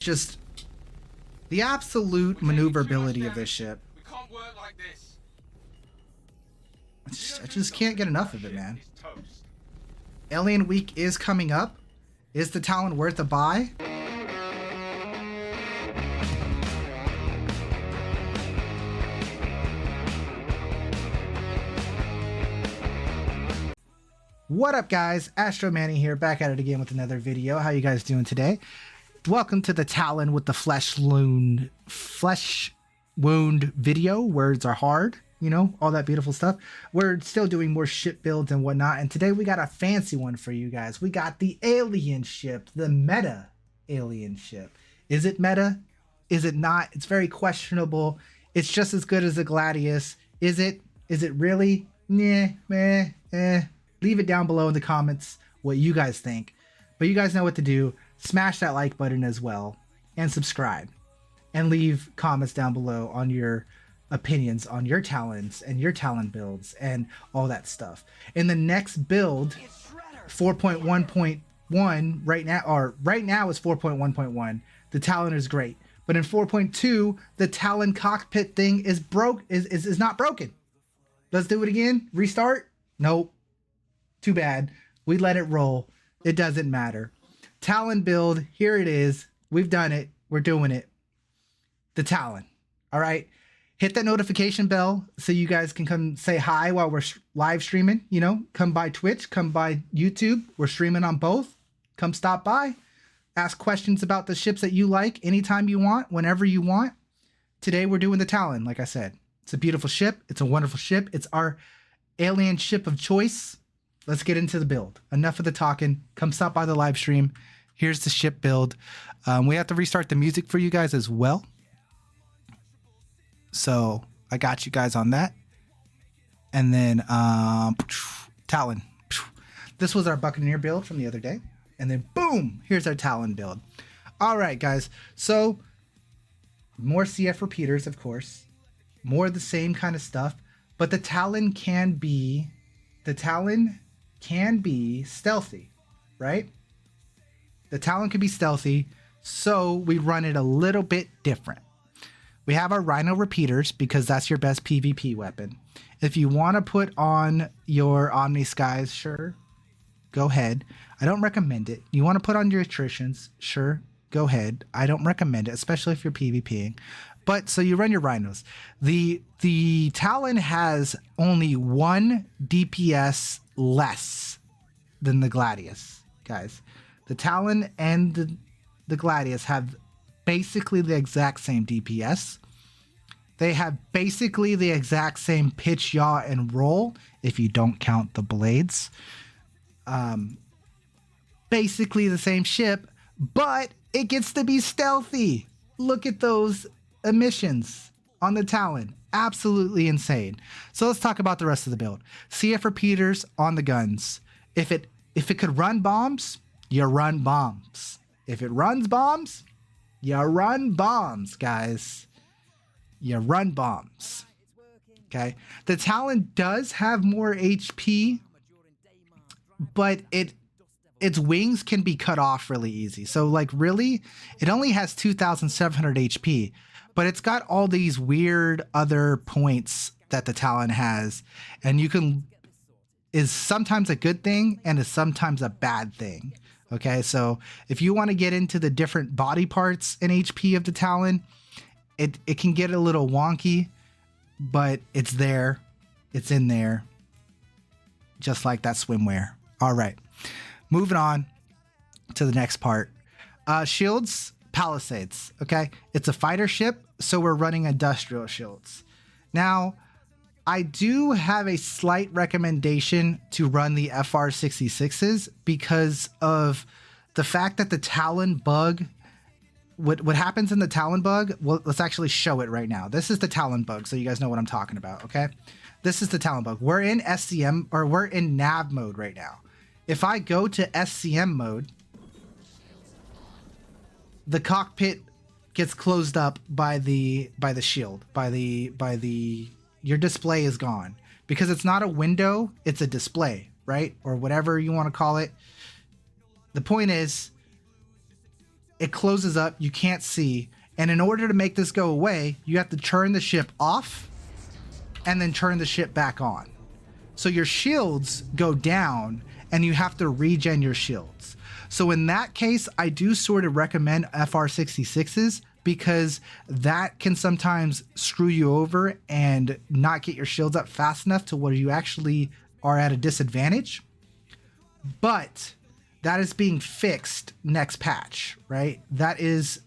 Just the absolute maneuverability of this ship. We can't work like this. I just can't get enough of it, man. Alien Week is coming up. Is the Talon worth a buy? What up, guys? Astro Manny here, back at it again with another video. How you guys doing today? Welcome to the Talon with the flesh wound video. Words are hard, you know, all that beautiful stuff. We're still doing more ship builds and whatnot, and today we got a fancy one for you guys. We got the alien ship, the meta alien ship. Is it meta? Is it not? It's very questionable. It's just as good as the Gladius. Is it? Is it really? Nah, meh, eh. Leave it down below in the comments what you guys think. But you guys know what to do. Smash that like button as well. And subscribe. And leave comments down below on your opinions on your Talons and your Talon builds and all that stuff. In the next build, 4.1.1 right now is 4.1.1. The Talon is great. But in 4.2, the Talon cockpit thing is not broken. Let's do it again. Restart? Nope. Too bad. We let it roll. It doesn't matter. Talon build, here it is. We've done it. We're doing it. The Talon. All right. Hit that notification bell so you guys can come say hi while we're live streaming. You know, come by Twitch, come by YouTube. We're streaming on both. Come stop by. Ask questions about the ships that you like anytime you want, whenever you want. Today we're doing the Talon, like I said. It's a beautiful ship. It's a wonderful ship. It's our alien ship of choice. Let's get into the build. Enough of the talking. Come stop by the live stream. Here's the ship build. We have to restart the music for you guys as well. So I got you guys on that. And then Talon. This was our Buccaneer build from the other day. And then boom, here's our Talon build. All right, guys. So more CF repeaters, of course. More of the same kind of stuff. But the Talon can be stealthy, right? The Talon can be stealthy, so we run it a little bit different. We have our Rhino repeaters because that's your best PvP weapon. If you want to put on your Omni Skies, sure, go ahead. I don't recommend it. You want to put on your attritions, sure, go ahead. I don't recommend it, especially if you're PvPing. But so you run your Rhinos. The Talon has only 1 DPS less than the Gladius, guys. The Talon and the Gladius have basically the exact same DPS. They have basically the exact same pitch, yaw, and roll, if you don't count the blades. Basically the same ship, but it gets to be stealthy. Look at those emissions on the Talon. Absolutely insane. So let's talk about the rest of the build. CF repeaters on the guns. If it could run bombs, you run bombs. If it runs bombs, you run bombs, guys. You run bombs. Okay. The Talon does have more HP, but its wings can be cut off really easy. So like really, it only has 2,700 HP. But it's got all these weird other points that the Talon has, and is sometimes a good thing and is sometimes a bad thing. Okay, so if you want to get into the different body parts and HP of the Talon, it can get a little wonky, but it's there. It's in there. Just like that swimwear. All right, moving on to the next part. Shields. Palisades, okay? It's a fighter ship, so we're running industrial shields. Now, I do have a slight recommendation to run the FR66s because of the fact that the Talon bug, what happens in the Talon bug, well, let's actually show it right now. This is the Talon bug, so you guys know what I'm talking about, okay? This is the Talon bug. We're in SCM, or we're in nav mode right now. If I go to SCM mode, the cockpit gets closed up by the shield, your display is gone because it's not a window, it's a display, right? Or whatever you want to call it. The point is it closes up, you can't see. And in order to make this go away, you have to turn the ship off and then turn the ship back on. So your shields go down and you have to regen your shields. So in that case, I do sort of recommend FR66s because that can sometimes screw you over and not get your shields up fast enough to where you actually are at a disadvantage. But that is being fixed next patch, right? That is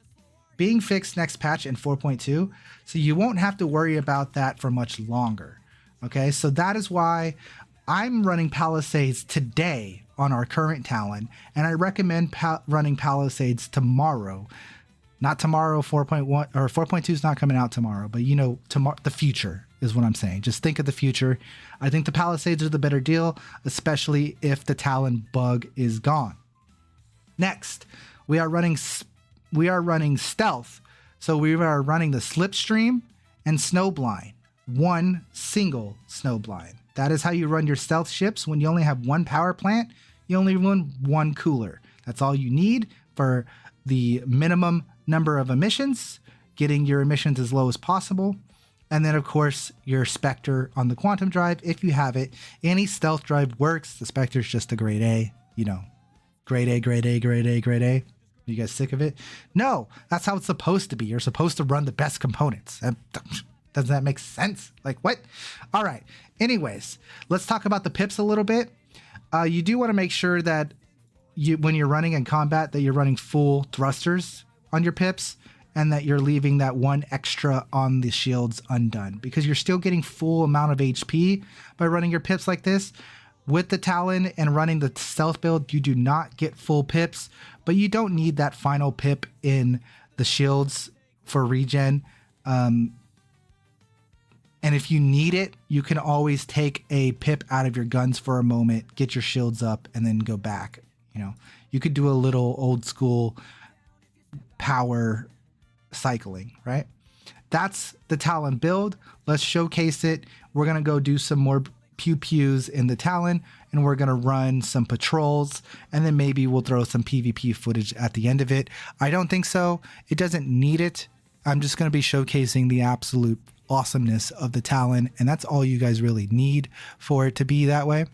being fixed next patch in 4.2. So you won't have to worry about that for much longer. Okay, so that is why I'm running Palisades today on our current Talon, and I recommend running Palisades tomorrow. Not tomorrow, 4.1 or 4.2 is not coming out tomorrow, but you know, tomorrow, the future is what I'm saying. Just think of the future. I think the Palisades are the better deal, especially if the Talon bug is gone. Next, we are running stealth. So we are running the Slipstream and Snowblind. One single Snowblind. That is how you run your stealth ships. When you only have one power plant, you only run one cooler. That's all you need for the minimum number of emissions, getting your emissions as low as possible. And then of course your Spectre on the Quantum Drive, if you have it. Any stealth drive works. The Spectre is just a grade A, you know, grade A, grade A, grade A, grade A. You guys sick of it? No, that's how it's supposed to be. You're supposed to run the best components. Doesn't that make sense? Like what? All right. Anyways, let's talk about the pips a little bit. You do want to make sure that when you're running in combat, that you're running full thrusters on your pips and that you're leaving that one extra on the shields undone, because you're still getting full amount of HP by running your pips like this. With the Talon and running the stealth build, you do not get full pips, but you don't need that final pip in the shields for regen. And if you need it, you can always take a pip out of your guns for a moment, get your shields up, and then go back. You know, you could do a little old school power cycling, right? That's the Talon build. Let's showcase it. We're going to go do some more pew-pews in the Talon, and we're going to run some patrols, and then maybe we'll throw some PvP footage at the end of it. I don't think so. It doesn't need it. I'm just going to be showcasing the absolute awesomeness of the Talon, and that's all you guys really need for it to be that way.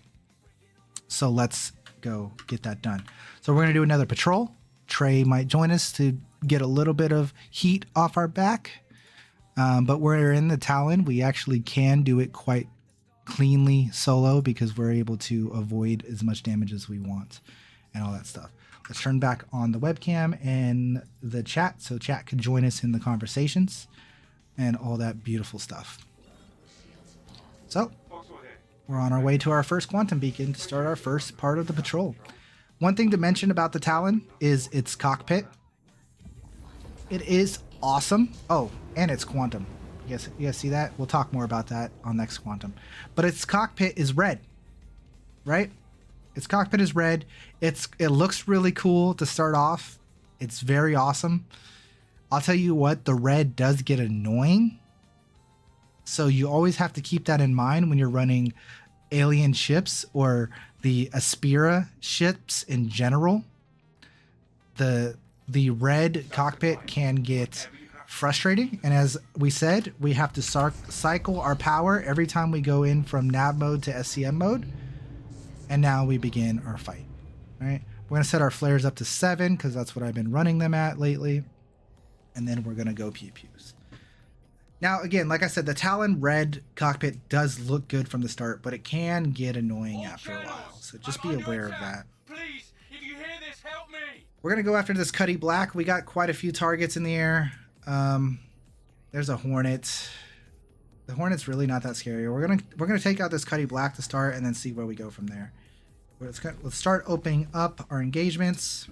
So let's go get that done. So we're going to do another patrol. Trey might join us to get a little bit of heat off our back, but we're in the Talon. We actually can do it quite cleanly solo because we're able to avoid as much damage as we want and all that stuff. Let's turn back on the webcam and the chat so chat can join us in the conversations and all that beautiful stuff. So we're on our way to our first quantum beacon to start our first part of the patrol. One thing to mention about the Talon is its cockpit. It is awesome. Oh, and it's quantum. You guys see that? We'll talk more about that on next quantum. But its cockpit is red, right? Its cockpit is red. It looks really cool to start off. It's very awesome. I'll tell you what, the red does get annoying. So you always have to keep that in mind when you're running alien ships or the Aspira ships in general. The red cockpit can get frustrating, and as we said, we have to cycle our power every time we go in from nav mode to SCM mode. And now we begin our fight. All right, we're going to set our flares up to 7 because that's what I've been running them at lately, and then we're going to go pew-pews. Now again, like I said, the Talon red cockpit does look good from the start, but it can get annoying after a while, so just be aware of that. Please, if you hear this, help me. We're going to go after this Cuddy Black. We got quite a few targets in the air. There's a Hornet. The Hornet's really not that scary. We're gonna take out this Cuddy Black to start, and then see where we go from there. Let's start opening up our engagements.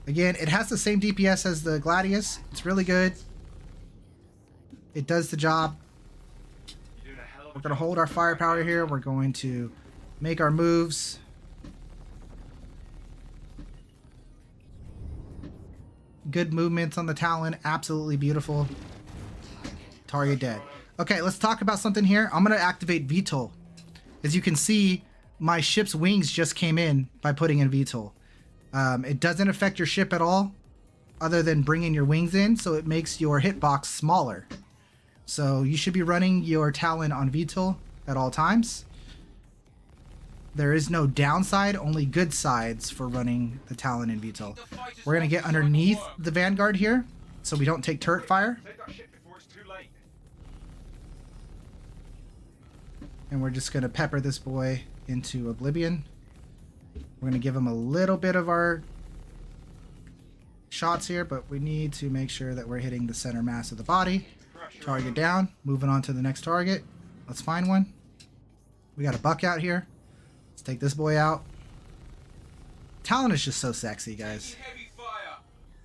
Again, it has the same DPS as the Gladius. It's really good. It does the job. We're gonna hold our firepower here. We're going to make our moves. Good movements on the Talon. Absolutely beautiful. Target dead. Okay, let's talk about something here. I'm going to activate VTOL. As you can see, my ship's wings just came in by putting in VTOL. It doesn't affect your ship at all, other than bringing your wings in, so it makes your hitbox smaller. So you should be running your Talon on VTOL at all times. There is no downside, only good sides for running the Talon in VTOL. We're going to get underneath the Vanguard here, so we don't take turret fire. And we're just going to pepper this boy into oblivion. We're going to give him a little bit of our shots here, but we need to make sure that we're hitting the center mass of the body. Target down. Moving on to the next target. Let's find one. We got a buck out here. Let's take this boy out. Talon is just so sexy, guys.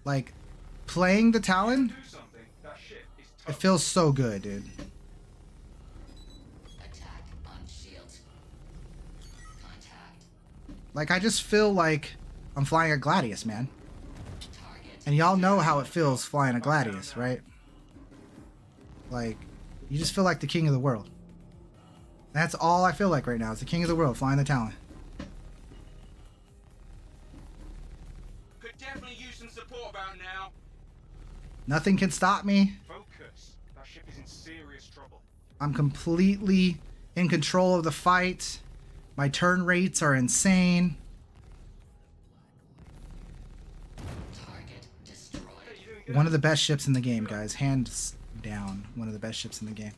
Like, playing the Talon, it feels so good, dude. Like, I just feel like I'm flying a Gladius, man. And y'all know how it feels flying a Gladius, right? Like, you just feel like the king of the world. That's all I feel like right now. It's the king of the world flying the Talon. Could definitely use some support about now. Nothing can stop me. Focus. That ship is in serious trouble. I'm completely in control of the fight. My turn rates are insane. Target destroyed. One of the best ships in the game, guys. Hands down. One of the best ships in the game.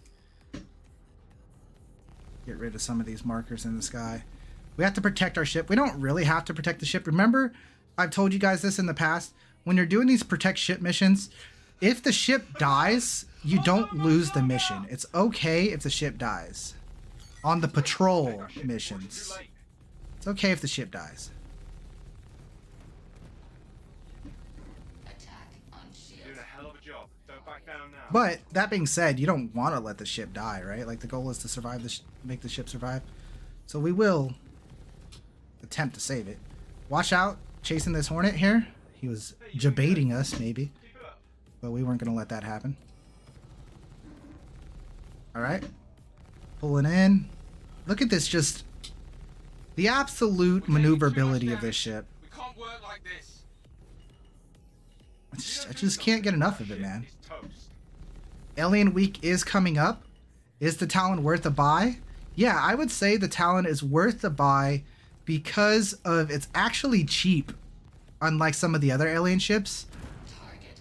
Get rid of some of these markers in the sky. We have to protect our ship. We don't really have to protect the ship. Remember, I've told you guys this in the past. When you're doing these protect ship missions, if the ship dies, you don't lose the mission. It's okay if the ship dies. On the patrol missions, it's okay if the ship dies. Doing a hell of a job. Don't back down now. But that being said, you don't want to let the ship die, right? Like, the goal is to survive make the ship survive. So we will attempt to save it. Watch out, chasing this Hornet here. He was debating us, maybe, but we weren't going to let that happen. All right. Pulling in. Look at this, just the absolute maneuverability of this ship. We can't work like this. I just can't get enough of it, man. Alien Week is coming up. Is the Talon worth a buy? Yeah, I would say the Talon is worth a buy because of it's actually cheap, unlike some of the other alien ships.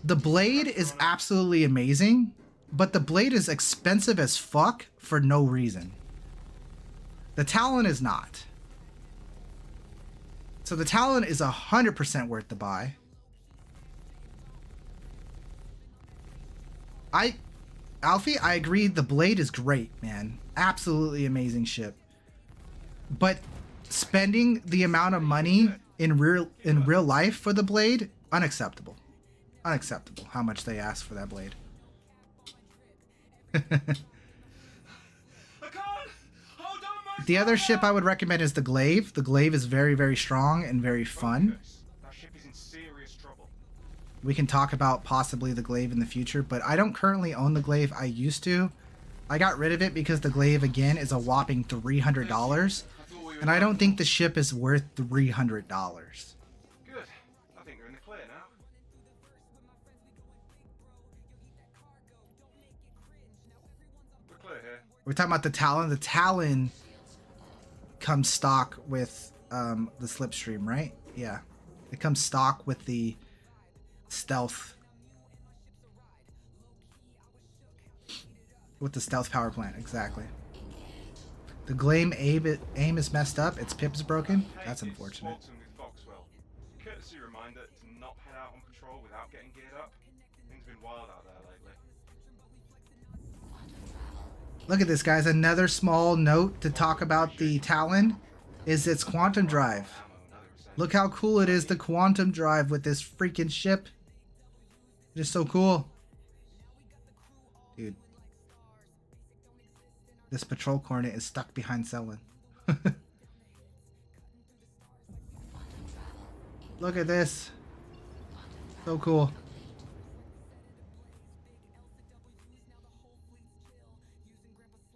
The blade is absolutely amazing, but the blade is expensive as fuck for no reason. The Talon is not. So the Talon is 100% worth the buy. Alfie, I agree, the blade is great, man. Absolutely amazing ship. But spending the amount of money in real life for the blade, unacceptable. Unacceptable how much they ask for that blade. The other ship I would recommend is the Glaive. The Glaive is very, very strong and very fun. That ship is in serious trouble. We can talk about possibly the Glaive in the future, but I don't currently own the Glaive. I used to. I got rid of it because the Glaive, again, is a whopping $300. And I don't think the ship is worth $300. Good. I think we're in the clear now. We're clear here. We're talking about the Talon. The Talon comes stock with the Slipstream, right? Yeah. It comes stock with the stealth. With the stealth power plant, exactly. The Glaive aim is messed up. Its pip is broken. That's unfortunate. Courtesy reminder to not head out on patrol without getting geared up. Things have been wild out there lately. Look at this, guys. Another small note to talk about the Talon is its quantum drive. Look how cool it is, the quantum drive with this freaking ship. It is so cool. Dude. This patrol cornet is stuck behind Selwyn. Look at this. So cool.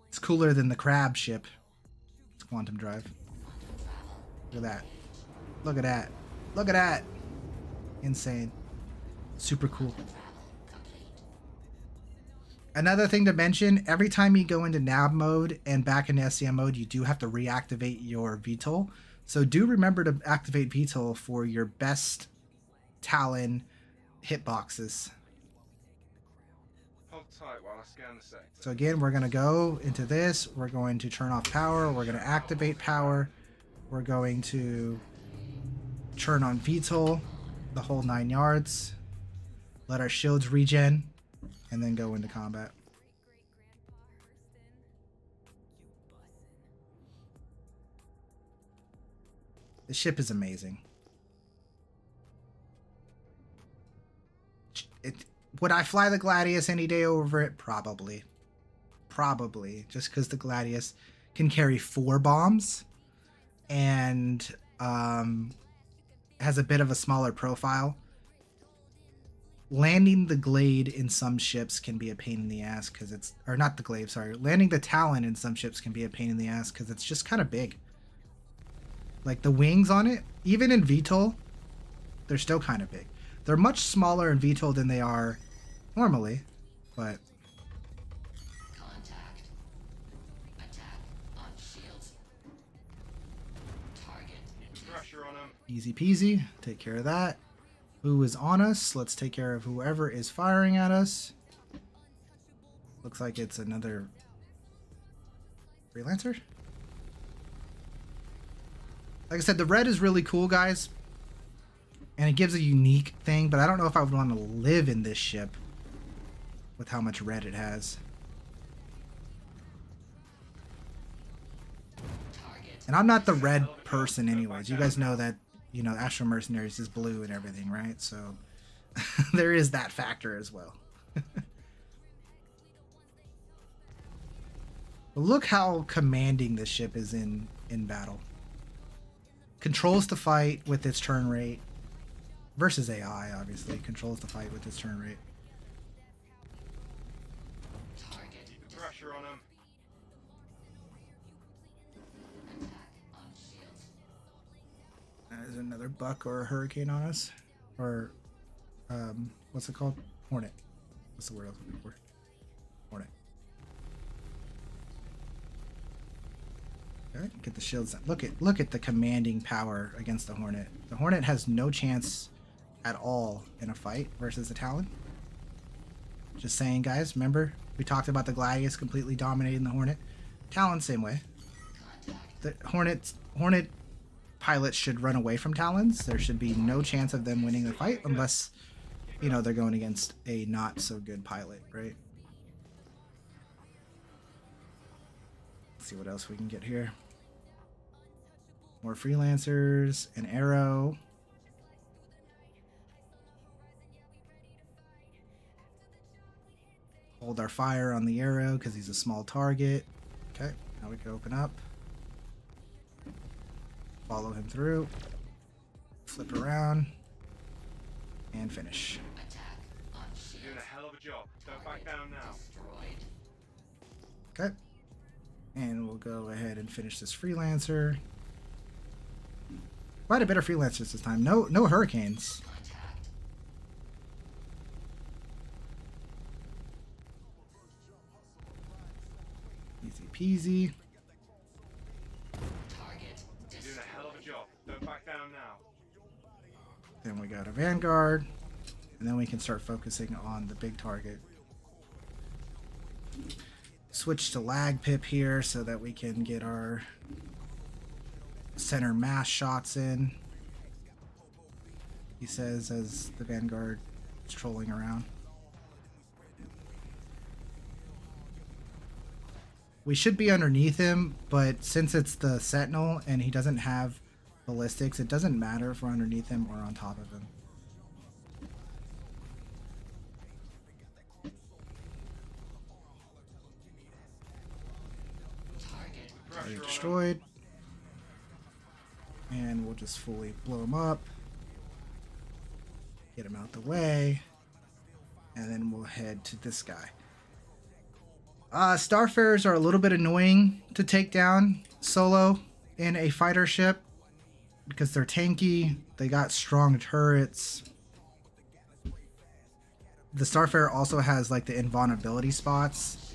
It's cooler than the crab ship. It's quantum drive. Look at that. Look at that. Look at that. Insane. Super cool. Another thing to mention, every time you go into nav mode and back into SCM mode, you do have to reactivate your VTOL. So do remember to activate VTOL for your best Talon hitboxes. Hold tight while I scan the sector. So again, we're going to go into this. We're going to turn off power. We're going to activate power. We're going to turn on VTOL, the whole 9 yards. Let our shields regen, and then go into combat. The ship is amazing. Would I fly the Gladius any day over it? Probably. Probably. Just because the Gladius can carry 4 bombs and has a bit of a smaller profile. Landing the Glade in some ships can be a pain in the ass because it's... Or not the Glade, sorry. Landing the Talon in some ships can be a pain in the ass because it's just kind of big. Like the wings on it, even in VTOL, they're still kind of big. They're much smaller in VTOL than they are normally, but... Contact. Attack on shields. Target. Keep pressure on them. Easy peasy. Take care of that. Who is on us? Let's take care of whoever is firing at us. Looks like it's another freelancer. Like I said, the red is really cool, guys. And it gives a unique thing, but I don't know if I would want to live in this ship with how much red it has. And I'm not the red person anyways. You guys know that, you know, Astro Mercenaries is blue and everything, right? So there is that factor as well. But look how commanding this ship is in battle. Controls the fight with its turn rate. Versus AI, obviously. Controls the fight with its turn rate. Target. Keep the pressure on them. Attack on shields. There's another buck or a hurricane on us. Or, what's it called? Hornet. What's the word I was looking for? Hornet. Okay, get the shields. Look at the commanding power against the Hornet. The Hornet has no chance at all in a fight versus the Talon. Just saying, guys. Remember, we talked about the Gladius completely dominating the Hornet. Talon, same way. The Hornet pilots should run away from Talons. There should be no chance of them winning the fight unless, you know, they're going against a not so good pilot, right? Let's see what else we can get here. More freelancers, an arrow. Hold our fire on the arrow because he's a small target. Okay, now we can open up. Follow him through. Flip around. And finish. Attack on shields. You're doing a hell of a job. Don't back down now. Destroyed. Okay. And we'll go ahead and finish this freelancer. Quite a bit of freelancers this time. No hurricanes. Contact. Easy peasy. Target. You're doing a hell of a job. Don't back down now. Then we got a Vanguard. And then we can start focusing on the big target. Switch to lag pip here so that we can get our center mass shots in. He says as the Vanguard is trolling around. We should be underneath him, but since it's the Sentinel and he doesn't have ballistics, it doesn't matter if we're underneath him or on top of him. Already destroyed. And we'll just fully blow him up. Get him out the way. And then we'll head to this guy. Starfarers are a little bit annoying to take down solo in a fighter ship. because they're tanky. They got strong turrets. The Starfarer also has like the invulnerability spots.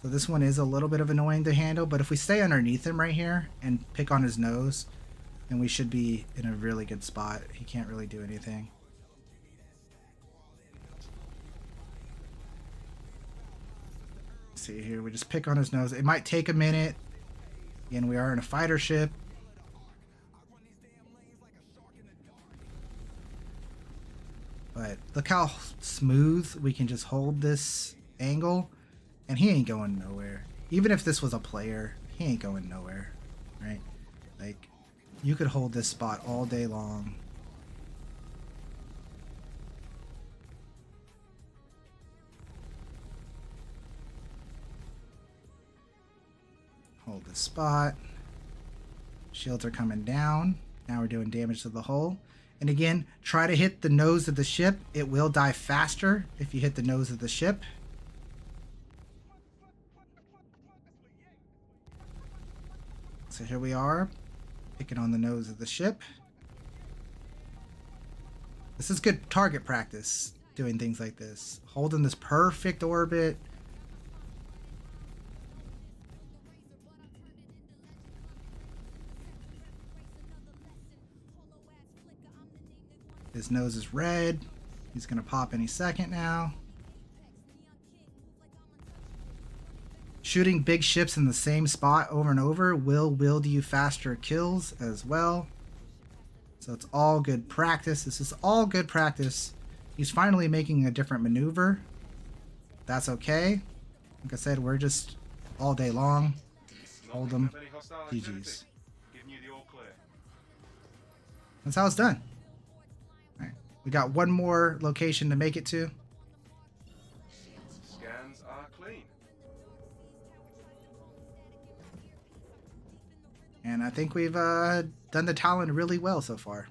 So this one is a little bit of annoying to handle, but if we stay underneath him right here and pick on his nose, then we should be in a really good spot. He can't really do anything. See here, we just pick on his nose. It might take a minute. Again, we are in a fighter ship. But look how smooth we can just hold this angle, and he ain't going nowhere. Even if this was a player, he ain't going nowhere, right? Like, you could hold this spot all day long. Hold this spot. Shields are coming down. Now we're doing damage to the hull. And again, try to hit the nose of the ship. It will die faster if you hit the nose of the ship. So here we are, picking on the nose of the ship. This is good target practice, doing things like this. Holding this perfect orbit. His nose is red. He's gonna pop any second now. Shooting big ships in the same spot over and over will wield you faster kills as well. So it's all good practice. This is all good practice. He's finally making a different maneuver. That's okay. Like I said, we're just all day long. Hold them. GG's. That's how it's done. We got one more location to make it to. Scans are clean. And I think we've done the Talon really well so far.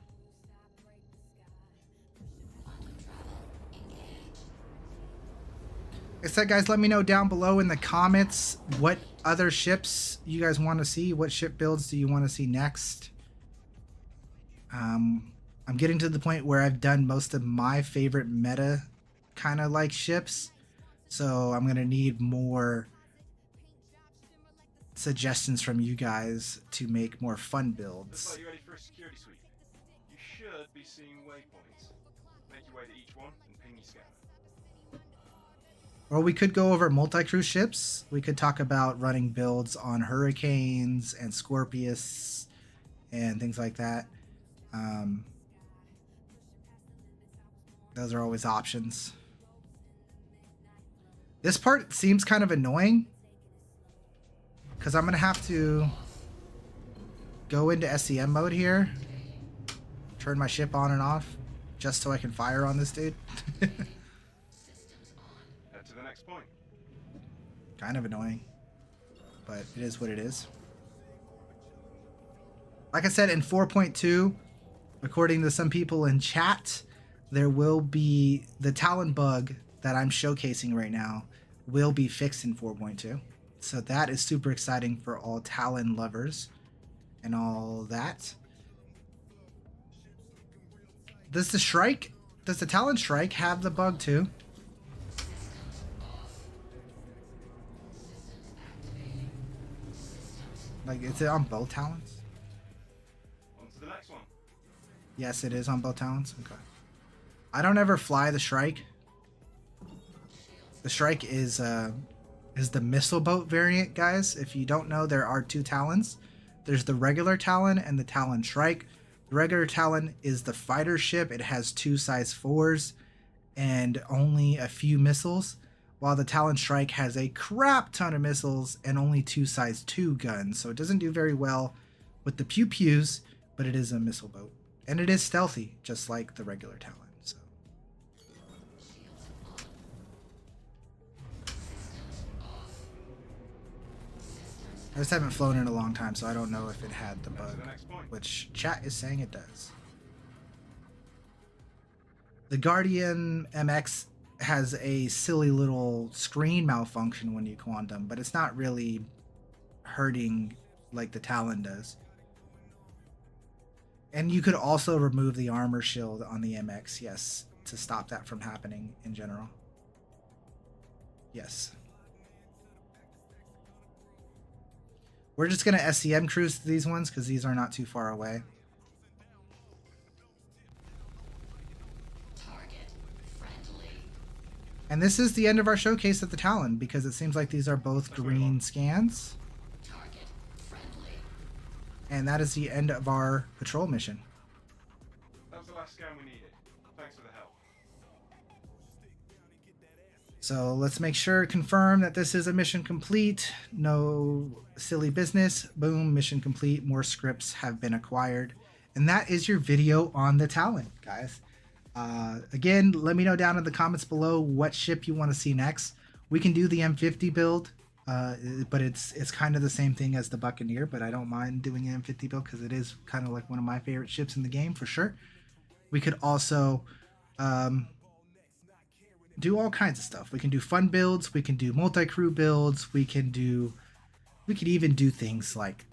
Like I said, guys, let me know down below in the comments what other ships you guys want to see. What ship builds do you want to see next? I'm getting to the point where I've done most of my favorite meta kind of like ships. So I'm going to need more suggestions from you guys to make more fun builds. Looks like you're ready for a security sweep. You should be seeing waypoints. Make your way to each one and ping your scanner. Or we could go over multi-crew ships. We could talk about running builds on Hurricanes and Scorpius and things like that. Those are always options. This part seems kind of annoying because I'm gonna have to go into SCM mode here, turn my ship on and off just so I can fire on this dude. Head to the next point. Kind of annoying, but it is what it is. Like I said, in 4.2, according to some people in chat, there will be the Talon bug that I'm showcasing right now will be fixed in 4.2. So that is super exciting for all Talon lovers and all that. Does the Talon Strike have the bug too? Like, is it on both Talons? On to the next one. Yes, it is on both Talons. Okay. I don't ever fly the Strike. The Strike is the missile boat variant, guys. If you don't know, there are two Talons. There's the regular Talon and the Talon Strike. The regular Talon is the fighter ship. It has 2 size 4s and only a few missiles, while the Talon Strike has a crap ton of missiles and only 2 size 2 guns. So it doesn't do very well with the pew-pews, but it is a missile boat. And it is stealthy, just like the regular Talon. So I just haven't flown in a long time, so I don't know if it had the bug, which chat is saying it does. The Guardian MX has a silly little screen malfunction when you quantum, but it's not really hurting like the Talon does. And you could also remove the armor shield on the MX, yes, to stop that from happening in general. Yes. We're just going to SCM cruise to these ones because these are not too far away. Target friendly. And this is the end of our showcase at the Talon because it seems like these are both green scans. Target friendly. And that is the end of our patrol mission. That was the last scan we needed. Thanks for the help. So let's make sure, confirm that this is a mission complete. No silly business. Boom, mission complete. More scripts have been acquired. And that is your video on the Talon, guys. Again, let me know down in the comments below what ship you want to see next. We can do the M50 build, but it's kind of the same thing as the Buccaneer, but I don't mind doing an M50 build because it is kind of like one of my favorite ships in the game for sure. We could also do all kinds of stuff. We can do fun builds, we can do multi-crew builds, we could even do things like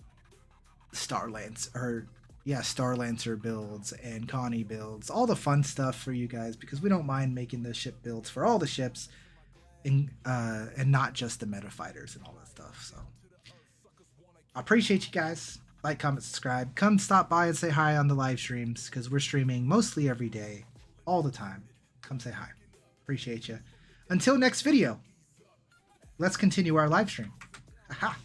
Starlancer builds and Connie builds, all the fun stuff for you guys, because we don't mind making the ship builds for all the ships and not just the meta fighters and all that stuff. So I appreciate you guys. Like, comment, subscribe. Come stop by and say hi on the live streams because we're streaming mostly every day, all the time. Come say hi. Appreciate you. Until next video, let's continue our live stream. Aha.